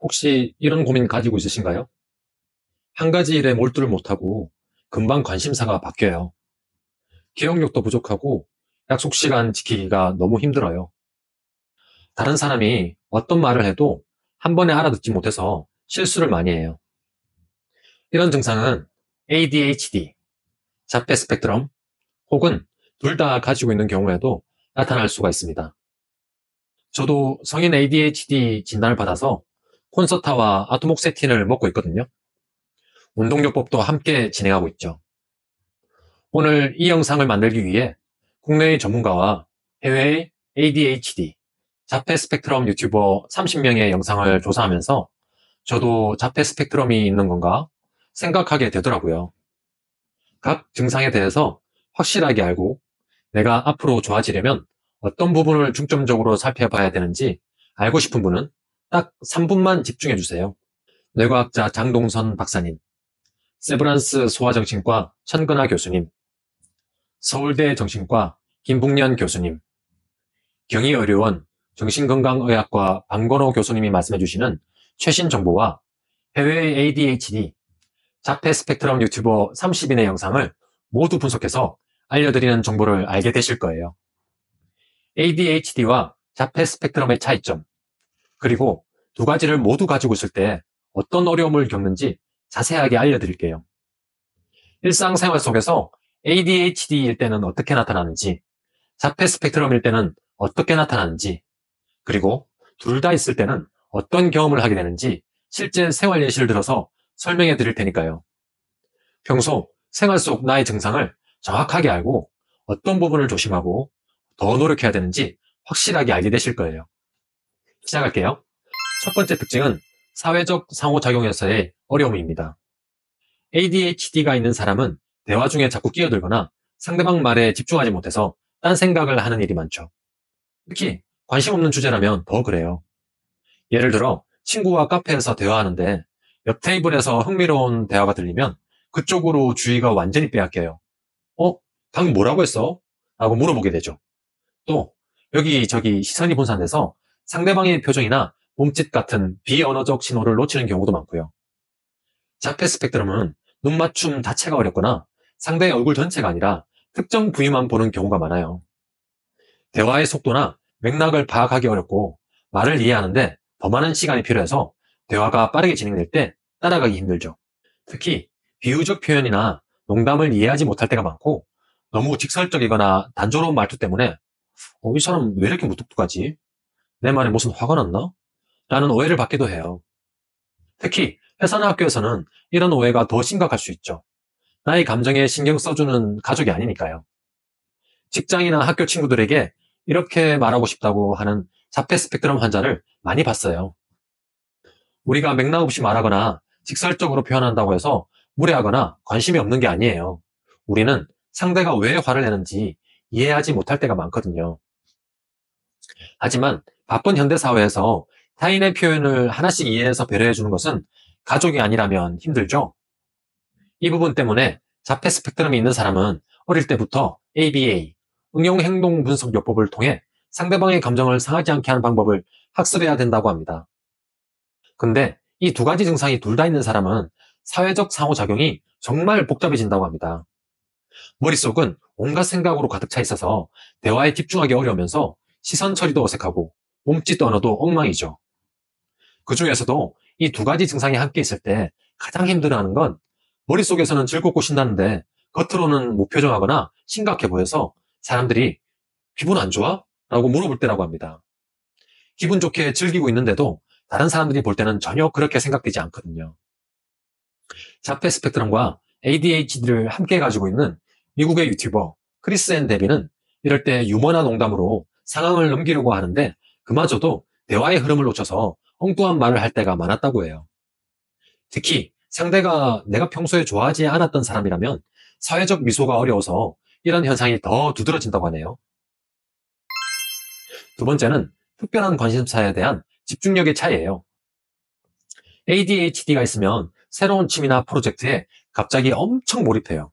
혹시 이런 고민 가지고 있으신가요? 한 가지 일에 몰두를 못하고 금방 관심사가 바뀌어요. 기억력도 부족하고 약속 시간 지키기가 너무 힘들어요. 다른 사람이 어떤 말을 해도 한 번에 알아듣지 못해서 실수를 많이 해요. 이런 증상은 ADHD, 자폐 스펙트럼 혹은 둘 다 가지고 있는 경우에도 나타날 수가 있습니다. 저도 성인 ADHD 진단을 받아서 콘서타와 아토목세틴을 먹고 있거든요. 운동요법도 함께 진행하고 있죠. 오늘 이 영상을 만들기 위해 국내의 전문가와 해외의 ADHD, 자폐 스펙트럼 유튜버 30명의 영상을 조사하면서 저도 자폐 스펙트럼이 있는 건가 생각하게 되더라고요. 각 증상에 대해서 확실하게 알고 내가 앞으로 좋아지려면 어떤 부분을 중점적으로 살펴봐야 되는지 알고 싶은 분은 딱 3분만 집중해 주세요. 뇌과학자 장동선 박사님, 세브란스 소아정신과 천근아 교수님, 서울대 정신과 김북년 교수님, 경희의료원 정신건강의학과 방건호 교수님이 말씀해 주시는 최신 정보와 해외의 ADHD, 자폐 스펙트럼 유튜버 30인의 영상을 모두 분석해서 알려드리는 정보를 알게 되실 거예요. ADHD와 자폐 스펙트럼의 차이점, 그리고 두 가지를 모두 가지고 있을 때 어떤 어려움을 겪는지 자세하게 알려드릴게요. 일상생활 속에서 ADHD일 때는 어떻게 나타나는지, 자폐 스펙트럼일 때는 어떻게 나타나는지, 그리고 둘 다 있을 때는 어떤 경험을 하게 되는지 실제 생활 예시를 들어서 설명해 드릴 테니까요. 평소 생활 속 나의 증상을 정확하게 알고 어떤 부분을 조심하고 더 노력해야 되는지 확실하게 알게 되실 거예요. 시작할게요. 첫 번째 특징은 사회적 상호작용에서의 어려움입니다. ADHD가 있는 사람은 대화 중에 자꾸 끼어들거나 상대방 말에 집중하지 못해서 딴 생각을 하는 일이 많죠. 특히 관심 없는 주제라면 더 그래요. 예를 들어 친구와 카페에서 대화하는데 옆 테이블에서 흥미로운 대화가 들리면 그쪽으로 주의가 완전히 빼앗겨요. 어? 방금 뭐라고 했어? 라고 물어보게 되죠. 또 여기저기 시선이 분산돼서 상대방의 표정이나 몸짓 같은 비언어적 신호를 놓치는 경우도 많고요. 자폐 스펙트럼은 눈 맞춤 자체가 어렵거나 상대의 얼굴 전체가 아니라 특정 부위만 보는 경우가 많아요. 대화의 속도나 맥락을 파악하기 어렵고 말을 이해하는데 더 많은 시간이 필요해서 대화가 빠르게 진행될 때 따라가기 힘들죠. 특히 비유적 표현이나 농담을 이해하지 못할 때가 많고 너무 직설적이거나 단조로운 말투 때문에 이 사람 왜 이렇게 무뚝뚝하지? 내 말에 무슨 화가 났나? 라는 오해를 받기도 해요. 특히 회사나 학교에서는 이런 오해가 더 심각할 수 있죠. 나의 감정에 신경 써주는 가족이 아니니까요. 직장이나 학교 친구들에게 이렇게 말하고 싶다고 하는 자폐 스펙트럼 환자를 많이 봤어요. 우리가 맥락 없이 말하거나 직설적으로 표현한다고 해서 무례하거나 관심이 없는 게 아니에요. 우리는 상대가 왜 화를 내는지 이해하지 못할 때가 많거든요. 하지만 바쁜 현대사회에서 타인의 표현을 하나씩 이해해서 배려해주는 것은 가족이 아니라면 힘들죠. 이 부분 때문에 자폐 스펙트럼이 있는 사람은 어릴 때부터 ABA, 응용행동분석요법을 통해 상대방의 감정을 상하지 않게 하는 방법을 학습해야 된다고 합니다. 근데 이 두 가지 증상이 둘 다 있는 사람은 사회적 상호작용이 정말 복잡해진다고 합니다. 머릿속은 온갖 생각으로 가득 차 있어서 대화에 집중하기 어려우면서 시선 처리도 어색하고 몸짓 언어도 엉망이죠. 그 중에서도 이 두 가지 증상이 함께 있을 때 가장 힘들어하는 건 머릿속에서는 즐겁고 신나는데 겉으로는 무표정하거나 심각해 보여서 사람들이 기분 안 좋아? 라고 물어볼 때라고 합니다. 기분 좋게 즐기고 있는데도 다른 사람들이 볼 때는 전혀 그렇게 생각되지 않거든요. 자폐 스펙트럼과 ADHD를 함께 가지고 있는 미국의 유튜버 크리스 앤 데비는 이럴 때 유머나 농담으로 상황을 넘기려고 하는데 그마저도 대화의 흐름을 놓쳐서 엉뚱한 말을 할 때가 많았다고 해요. 특히 상대가 내가 평소에 좋아하지 않았던 사람이라면 사회적 미소가 어려워서 이런 현상이 더 두드러진다고 하네요. 두 번째는 특별한 관심사에 대한 집중력의 차이예요. ADHD가 있으면 새로운 취미나 프로젝트에 갑자기 엄청 몰입해요.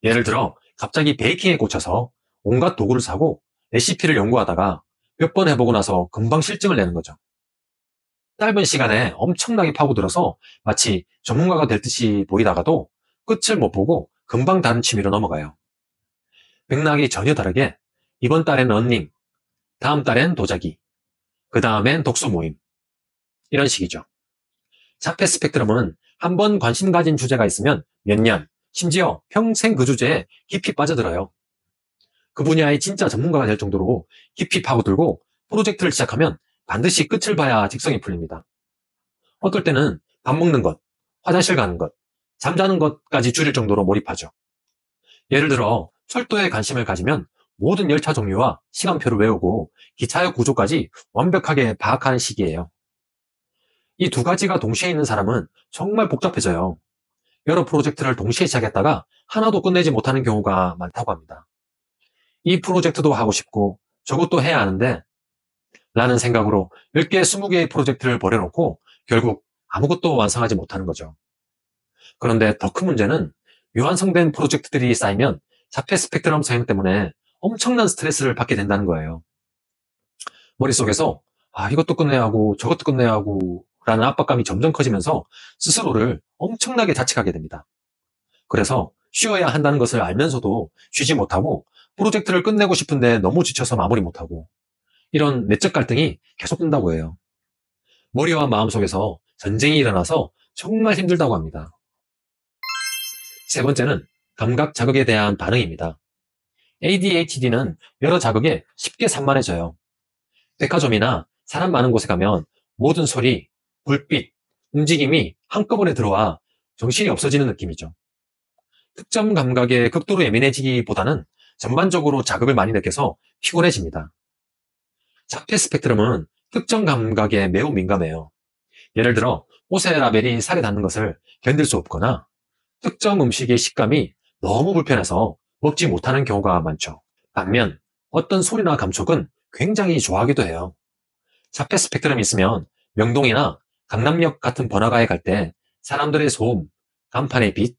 예를 들어 갑자기 베이킹에 꽂혀서 온갖 도구를 사고 레시피를 연구하다가 몇 번 해보고 나서 금방 실증을 내는 거죠. 짧은 시간에 엄청나게 파고들어서 마치 전문가가 될 듯이 보이다가도 끝을 못 보고 금방 다른 취미로 넘어가요. 맥락이 전혀 다르게 이번 달엔 러닝, 다음 달엔 도자기, 그 다음엔 독서 모임, 이런 식이죠. 자폐 스펙트럼은 한 번 관심 가진 주제가 있으면 몇 년, 심지어 평생 그 주제에 깊이 빠져들어요. 그 분야의 진짜 전문가가 될 정도로 깊이 파고들고 프로젝트를 시작하면 반드시 끝을 봐야 직성이 풀립니다. 어떨 때는 밥 먹는 것, 화장실 가는 것, 잠자는 것까지 줄일 정도로 몰입하죠. 예를 들어 철도에 관심을 가지면 모든 열차 종류와 시간표를 외우고 기차역 구조까지 완벽하게 파악하는 시기예요. 이 두 가지가 동시에 있는 사람은 정말 복잡해져요. 여러 프로젝트를 동시에 시작했다가 하나도 끝내지 못하는 경우가 많다고 합니다. 이 프로젝트도 하고 싶고 저것도 해야 하는데 라는 생각으로 10개, 20개의 프로젝트를 벌여놓고 결국 아무것도 완성하지 못하는 거죠. 그런데 더 큰 문제는 미완성된 프로젝트들이 쌓이면 자폐 스펙트럼 성향 때문에 엄청난 스트레스를 받게 된다는 거예요. 머릿속에서 이것도 끝내야 하고 저것도 끝내야 하고 라는 압박감이 점점 커지면서 스스로를 엄청나게 자책하게 됩니다. 그래서 쉬어야 한다는 것을 알면서도 쉬지 못하고 프로젝트를 끝내고 싶은데 너무 지쳐서 마무리 못하고 이런 내적 갈등이 계속된다고 해요. 머리와 마음속에서 전쟁이 일어나서 정말 힘들다고 합니다. 세 번째는 감각 자극에 대한 반응입니다. ADHD는 여러 자극에 쉽게 산만해져요. 백화점이나 사람 많은 곳에 가면 모든 소리, 불빛, 움직임이 한꺼번에 들어와 정신이 없어지는 느낌이죠. 특정 감각에 극도로 예민해지기보다는 전반적으로 자극을 많이 느껴서 피곤해집니다. 자폐 스펙트럼은 특정 감각에 매우 민감해요. 예를 들어 옷의 라벨이 살에 닿는 것을 견딜 수 없거나 특정 음식의 식감이 너무 불편해서 먹지 못하는 경우가 많죠. 반면 어떤 소리나 감촉은 굉장히 좋아하기도 해요. 자폐 스펙트럼이 있으면 명동이나 강남역 같은 번화가에 갈 때 사람들의 소음, 간판의 빛,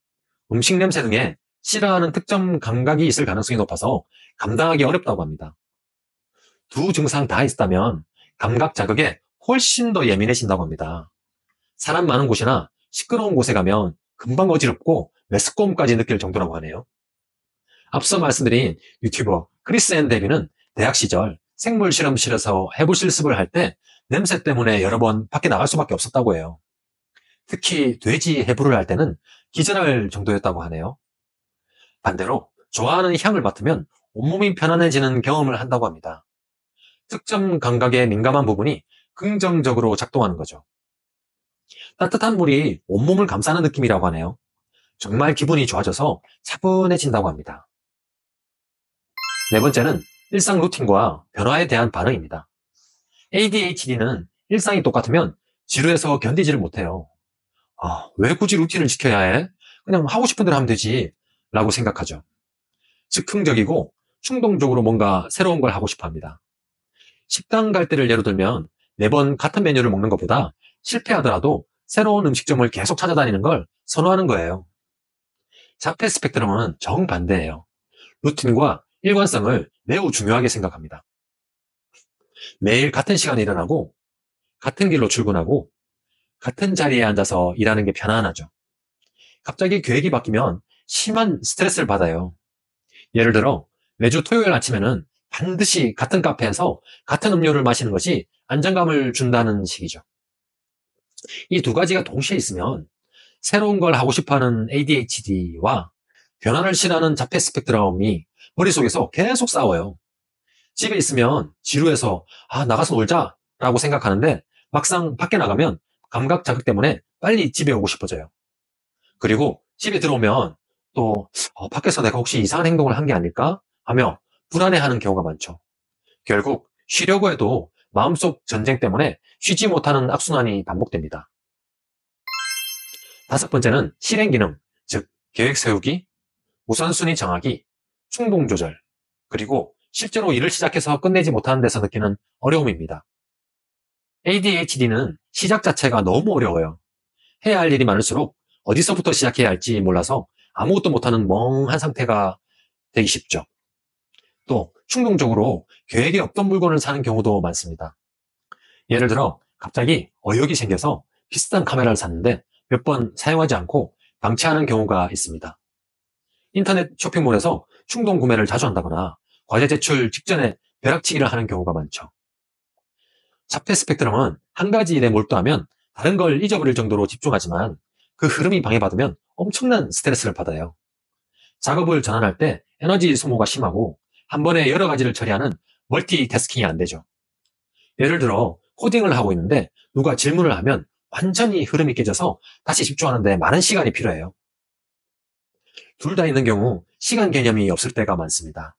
음식 냄새 등에 싫어하는 특정 감각이 있을 가능성이 높아서 감당하기 어렵다고 합니다. 두 증상 다 있다면 감각 자극에 훨씬 더 예민해진다고 합니다. 사람 많은 곳이나 시끄러운 곳에 가면 금방 어지럽고 메스꺼움까지 느낄 정도라고 하네요. 앞서 말씀드린 유튜버 크리스 앤 데비는 대학 시절 생물 실험실에서 해부 실습을 할 때 냄새 때문에 여러 번 밖에 나갈 수밖에 없었다고 해요. 특히 돼지 해부를 할 때는 기절할 정도였다고 하네요. 반대로 좋아하는 향을 맡으면 온몸이 편안해지는 경험을 한다고 합니다. 특정 감각에 민감한 부분이 긍정적으로 작동하는 거죠. 따뜻한 물이 온몸을 감싸는 느낌이라고 하네요. 정말 기분이 좋아져서 차분해진다고 합니다. 네 번째는 일상 루틴과 변화에 대한 반응입니다. ADHD는 일상이 똑같으면 지루해서 견디지를 못해요. 왜 굳이 루틴을 지켜야 해? 그냥 하고 싶은 대로 하면 되지 라고 생각하죠. 즉흥적이고 충동적으로 뭔가 새로운 걸 하고 싶어 합니다. 식당 갈 때를 예로 들면 매번 같은 메뉴를 먹는 것보다 실패하더라도 새로운 음식점을 계속 찾아다니는 걸 선호하는 거예요. 자폐 스펙트럼은 정반대예요. 루틴과 일관성을 매우 중요하게 생각합니다. 매일 같은 시간에 일어나고 같은 길로 출근하고 같은 자리에 앉아서 일하는 게 편안하죠. 갑자기 계획이 바뀌면 심한 스트레스를 받아요. 예를 들어 매주 토요일 아침에는 반드시 같은 카페에서 같은 음료를 마시는 것이 안정감을 준다는 식이죠. 이 두 가지가 동시에 있으면 새로운 걸 하고 싶어하는 ADHD와 변화를 싫어하는 자폐 스펙트럼이 머릿속에서 계속 싸워요. 집에 있으면 지루해서 나가서 놀자 라고 생각하는데 막상 밖에 나가면 감각 자극 때문에 빨리 집에 오고 싶어져요. 그리고 집에 들어오면 또 밖에서 내가 혹시 이상한 행동을 한 게 아닐까 하며 불안해하는 경우가 많죠. 결국 쉬려고 해도 마음속 전쟁 때문에 쉬지 못하는 악순환이 반복됩니다. 다섯 번째는 실행 기능, 즉 계획 세우기, 우선순위 정하기, 충동 조절, 그리고 실제로 일을 시작해서 끝내지 못하는 데서 느끼는 어려움입니다. ADHD는 시작 자체가 너무 어려워요. 해야 할 일이 많을수록 어디서부터 시작해야 할지 몰라서 아무것도 못하는 멍한 상태가 되기 쉽죠. 또 충동적으로 계획에 없던 물건을 사는 경우도 많습니다. 예를 들어 갑자기 의욕이 생겨서 비싼 카메라를 샀는데 몇 번 사용하지 않고 방치하는 경우가 있습니다. 인터넷 쇼핑몰에서 충동 구매를 자주 한다거나 과제 제출 직전에 벼락치기를 하는 경우가 많죠. 자폐 스펙트럼은 한 가지 일에 몰두하면 다른 걸 잊어버릴 정도로 집중하지만 그 흐름이 방해받으면 엄청난 스트레스를 받아요. 작업을 전환할 때 에너지 소모가 심하고 한 번에 여러 가지를 처리하는 멀티태스킹이 안 되죠. 예를 들어 코딩을 하고 있는데 누가 질문을 하면 완전히 흐름이 깨져서 다시 집중하는데 많은 시간이 필요해요. 둘 다 있는 경우 시간 개념이 없을 때가 많습니다.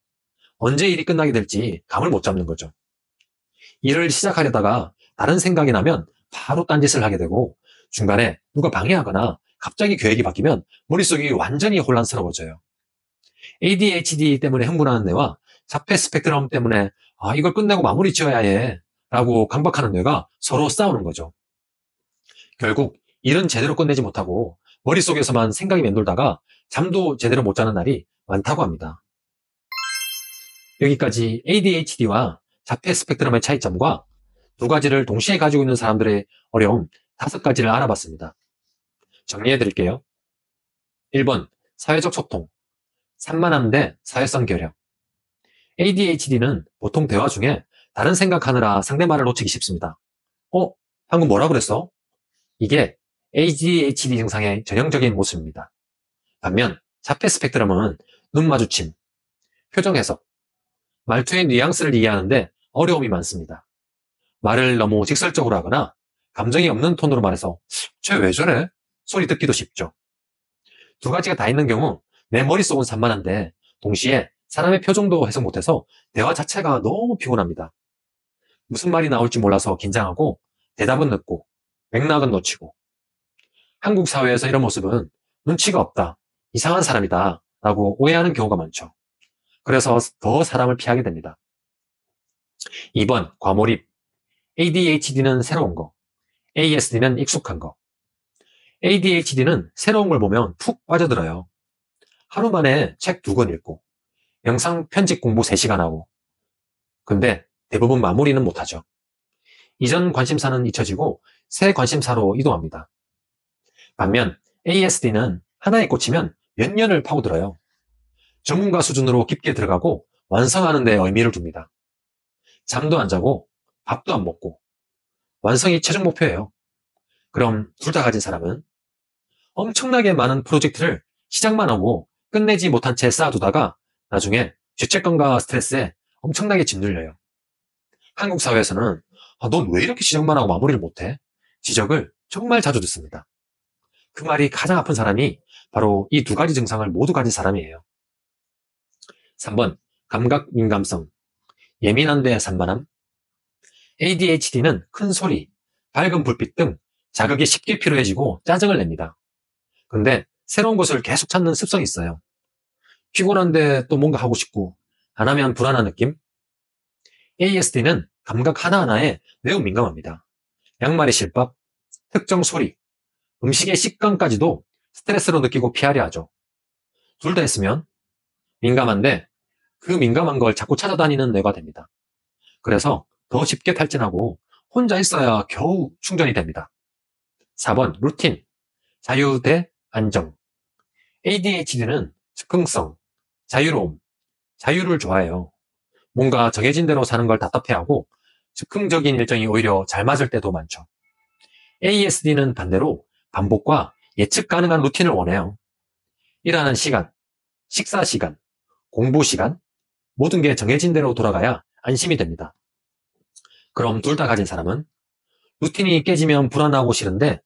언제 일이 끝나게 될지 감을 못 잡는 거죠. 일을 시작하려다가 다른 생각이 나면 바로 딴짓을 하게 되고 중간에 누가 방해하거나 갑자기 계획이 바뀌면 머릿속이 완전히 혼란스러워져요. ADHD 때문에 흥분하는 뇌와 자폐 스펙트럼 때문에 이걸 끝내고 마무리 지어야 해 라고 강박하는 뇌가 서로 싸우는 거죠. 결국 일은 제대로 끝내지 못하고 머릿속에서만 생각이 맴돌다가 잠도 제대로 못 자는 날이 많다고 합니다. 여기까지 ADHD와 자폐 스펙트럼의 차이점과 두 가지를 동시에 가지고 있는 사람들의 어려움 5가지를 알아봤습니다. 정리해 드릴게요. 1번, 사회적 소통. 산만함 대 사회성 결여. ADHD는 보통 대화 중에 다른 생각하느라 상대말을 놓치기 쉽습니다. 방금 뭐라 그랬어? 이게 ADHD 증상의 전형적인 모습입니다. 반면 자폐 스펙트럼은 눈 마주침, 표정 해석, 말투의 뉘앙스를 이해하는데 어려움이 많습니다. 말을 너무 직설적으로 하거나 감정이 없는 톤으로 말해서 쟤 왜 저래? 소리 듣기도 쉽죠. 두 가지가 다 있는 경우 내 머릿속은 산만한데 동시에 사람의 표정도 해석 못해서 대화 자체가 너무 피곤합니다. 무슨 말이 나올지 몰라서 긴장하고 대답은 늦고 맥락은 놓치고 한국 사회에서 이런 모습은 눈치가 없다, 이상한 사람이다 라고 오해하는 경우가 많죠. 그래서 더 사람을 피하게 됩니다. 2번, 과몰입. ADHD는 새로운 거, ASD는 익숙한 거. ADHD는 새로운 걸 보면 푹 빠져들어요. 하루 만에 책 2권 읽고 영상 편집 공부 3시간 하고 근데 대부분 마무리는 못하죠. 이전 관심사는 잊혀지고 새 관심사로 이동합니다. 반면 ASD는 하나에 꽂히면 몇 년을 파고들어요. 전문가 수준으로 깊게 들어가고 완성하는 데 의미를 둡니다. 잠도 안 자고 밥도 안 먹고 완성이 최종 목표예요. 그럼 둘 다 가진 사람은 엄청나게 많은 프로젝트를 시작만 하고 끝내지 못한 채 쌓아두다가 나중에 죄책감과 스트레스에 엄청나게 짓눌려요. 한국 사회에서는 넌 왜 이렇게 시작만 하고 마무리를 못해? 지적을 정말 자주 듣습니다. 그 말이 가장 아픈 사람이 바로 이 2가지 증상을 모두 가진 사람이에요. 3번, 감각 민감성. 예민한데 산만함. ADHD는 큰 소리, 밝은 불빛 등 자극이 쉽게 필요해지고 짜증을 냅니다. 근데 새로운 것을 계속 찾는 습성이 있어요. 피곤한데 또 뭔가 하고 싶고 안 하면 불안한 느낌? ASD는 감각 하나하나에 매우 민감합니다. 양말의 실밥, 특정 소리, 음식의 식감까지도 스트레스로 느끼고 피하려 하죠. 둘 다 했으면 민감한데 그 민감한 걸 자꾸 찾아다니는 뇌가 됩니다. 그래서 더 쉽게 탈진하고 혼자 있어야 겨우 충전이 됩니다. 4번, 루틴, 자유 대 안정. ADHD는 즉흥성, 자유로움, 자유를 좋아해요. 뭔가 정해진 대로 사는 걸 답답해하고 즉흥적인 일정이 오히려 잘 맞을 때도 많죠. ASD는 반대로 반복과 예측 가능한 루틴을 원해요. 일하는 시간, 식사 시간, 공부 시간, 모든 게 정해진 대로 돌아가야 안심이 됩니다. 그럼 둘 다 가진 사람은 루틴이 깨지면 불안하고 싫은데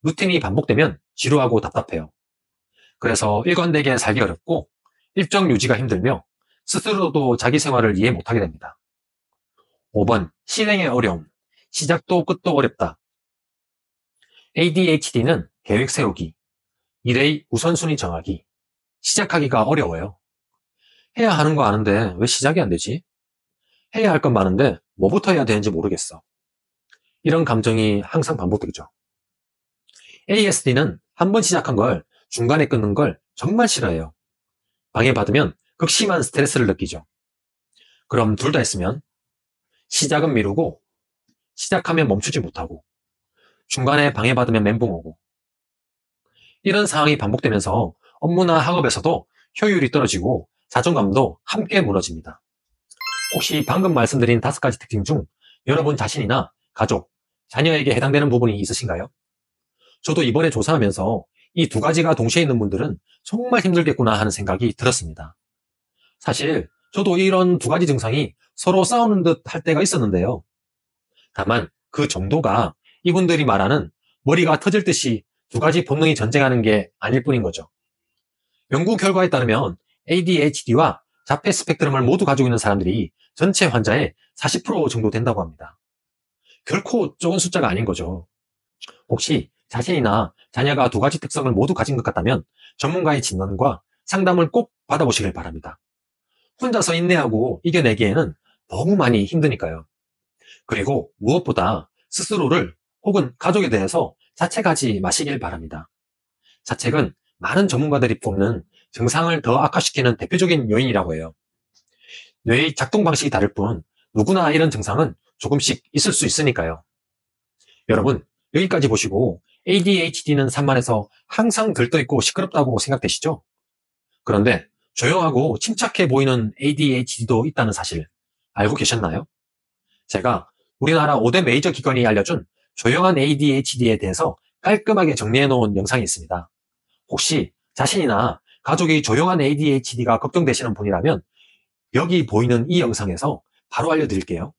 루틴이 반복되면 지루하고 답답해요. 그래서 일관되게 살기 어렵고 일정 유지가 힘들며 스스로도 자기 생활을 이해 못하게 됩니다. 5번, 실행의 어려움. 시작도 끝도 어렵다. ADHD는 계획 세우기, 일의 우선순위 정하기, 시작하기가 어려워요. 해야 하는 거 아는데 왜 시작이 안 되지? 해야 할 건 많은데 뭐부터 해야 되는지 모르겠어. 이런 감정이 항상 반복되죠. ASD는 한 번 시작한 걸 중간에 끊는 걸 정말 싫어해요. 방해받으면 극심한 스트레스를 느끼죠. 그럼 둘 다 했으면 시작은 미루고 시작하면 멈추지 못하고 중간에 방해받으면 멘붕 오고 이런 상황이 반복되면서 업무나 학업에서도 효율이 떨어지고 자존감도 함께 무너집니다. 혹시 방금 말씀드린 5가지 특징 중 여러분 자신이나 가족, 자녀에게 해당되는 부분이 있으신가요? 저도 이번에 조사하면서 이 2가지가 동시에 있는 분들은 정말 힘들겠구나 하는 생각이 들었습니다. 사실 저도 이런 2가지 증상이 서로 싸우는 듯 할 때가 있었는데요. 다만 그 정도가 이분들이 말하는 머리가 터질 듯이 2가지 본능이 전쟁하는 게 아닐 뿐인 거죠. 연구 결과에 따르면 ADHD와 자폐 스펙트럼을 모두 가지고 있는 사람들이 전체 환자의 40% 정도 된다고 합니다. 결코 적은 숫자가 아닌 거죠. 혹시 자신이나 자녀가 2가지 특성을 모두 가진 것 같다면 전문가의 진단과 상담을 꼭 받아보시길 바랍니다. 혼자서 인내하고 이겨내기에는 너무 많이 힘드니까요. 그리고 무엇보다 스스로를 혹은 가족에 대해서 자책하지 마시길 바랍니다. 자책은 많은 전문가들이 뽑는 증상을 더 악화시키는 대표적인 요인이라고 해요. 뇌의 작동 방식이 다를 뿐 누구나 이런 증상은 조금씩 있을 수 있으니까요. 여러분, 여기까지 보시고 ADHD는 산만해서 항상 들떠있고 시끄럽다고 생각되시죠? 그런데 조용하고 침착해 보이는 ADHD도 있다는 사실 알고 계셨나요? 제가 우리나라 5대 메이저 기관이 알려준 조용한 ADHD에 대해서 깔끔하게 정리해 놓은 영상이 있습니다. 혹시 자신이나 가족이 조용한 ADHD가 걱정되시는 분이라면 여기 보이는 이 영상에서 바로 알려드릴게요.